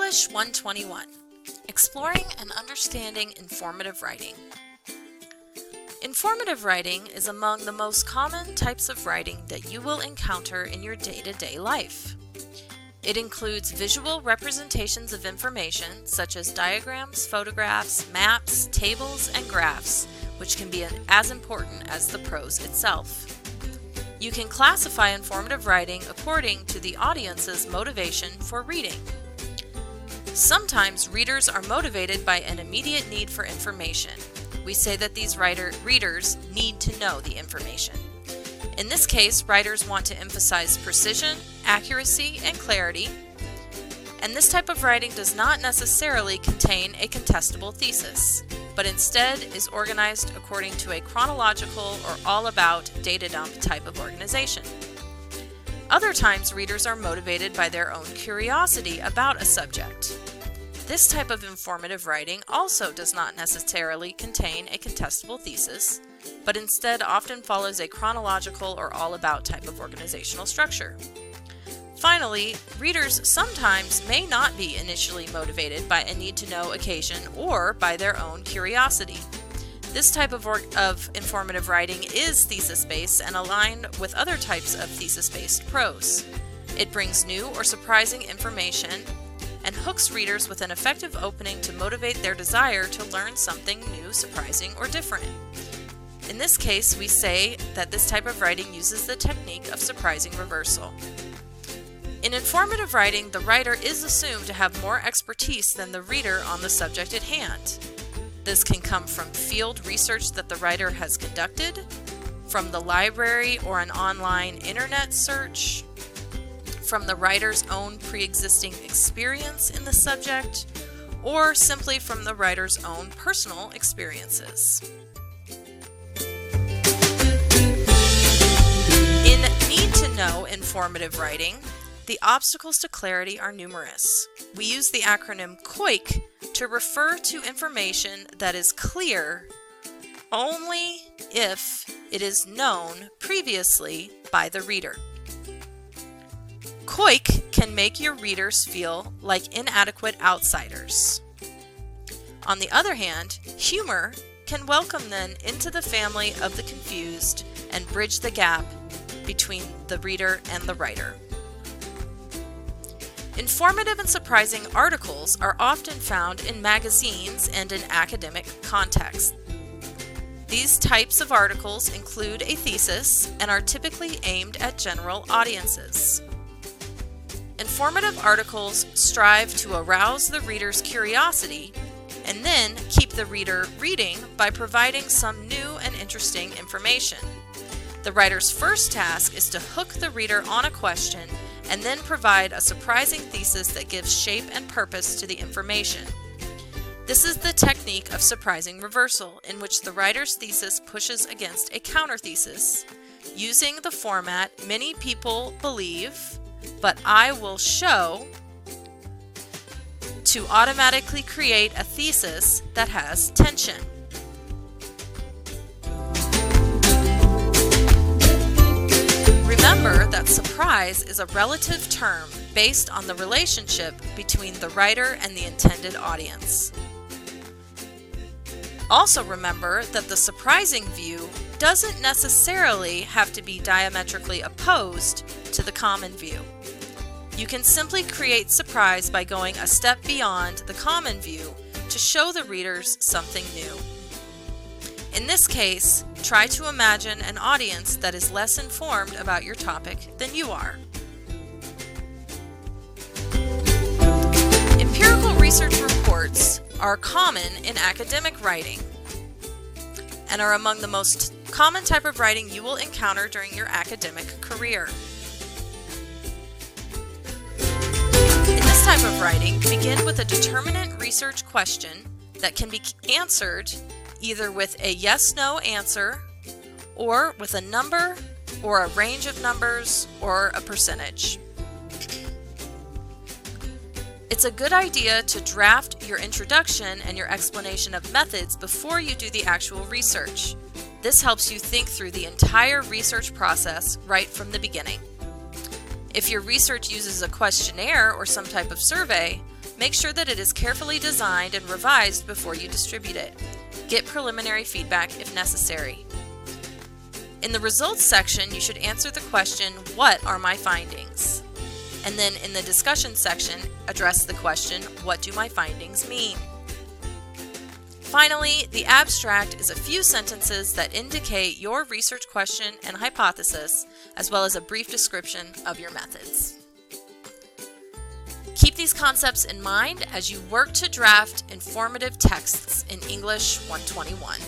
English 121, Exploring and Understanding Informative Writing. Informative writing is among the most common types of writing that you will encounter in your day-to-day life. It includes visual representations of information such as diagrams, photographs, maps, tables, and graphs, which can be as important as the prose itself. You can classify informative writing according to the audience's motivation for reading. Sometimes readers are motivated by an immediate need for information. We say that these readers need to know the information. In this case, writers want to emphasize precision, accuracy, and clarity, and this type of writing does not necessarily contain a contestable thesis, but instead is organized according to a chronological or all-about data dump type of organization. Other times, readers are motivated by their own curiosity about a subject. This type of informative writing also does not necessarily contain a contestable thesis, but instead often follows a chronological or all-about type of organizational structure. Finally, readers sometimes may not be initially motivated by a need-to-know occasion or by their own curiosity. This type of informative writing is thesis-based and aligned with other types of thesis-based prose. It brings new or surprising information and hooks readers with an effective opening to motivate their desire to learn something new, surprising, or different. In this case, we say that this type of writing uses the technique of surprising reversal. In informative writing, the writer is assumed to have more expertise than the reader on the subject at hand. This can come from field research that the writer has conducted, from the library or an online internet search, from the writer's own pre-existing experience in the subject, or simply from the writer's own personal experiences. In need-to-know informative writing, the obstacles to clarity are numerous. We use the acronym COIC to refer to information that is clear only if it is known previously by the reader. COIC can make your readers feel like inadequate outsiders. On the other hand, humor can welcome them into the family of the confused and bridge the gap between the reader and the writer. Informative and surprising articles are often found in magazines and in academic contexts. These types of articles include a thesis and are typically aimed at general audiences. Informative articles strive to arouse the reader's curiosity and then keep the reader reading by providing some new and interesting information. The writer's first task is to hook the reader on a question and then provide a surprising thesis that gives shape and purpose to the information. This is the technique of surprising reversal, in which the writer's thesis pushes against a counter-thesis, using the format many people believe, but I will show, to automatically create a thesis that has tension. Remember that surprise is a relative term based on the relationship between the writer and the intended audience. Also remember that the surprising view doesn't necessarily have to be diametrically opposed to the common view. You can simply create surprise by going a step beyond the common view to show the readers something new. In this case, try to imagine an audience that is less informed about your topic than you are. Empirical research reports are common in academic writing and are among the most common type of writing you will encounter during your academic career. In this type of writing, begin with a determinant research question that can be answered either with a yes-no answer, or with a number, or a range of numbers, or a percentage. It's a good idea to draft your introduction and your explanation of methods before you do the actual research. This helps you think through the entire research process right from the beginning. If your research uses a questionnaire or some type of survey, Make sure that it is carefully designed and revised before you distribute it. Get preliminary feedback if necessary. In the results section, you should answer the question, "What are my findings?" And then in the discussion section, address the question, "What do my findings mean?" Finally, the abstract is a few sentences that indicate your research question and hypothesis, as well as a brief description of your methods. Keep these concepts in mind as you work to draft informative texts in English 121.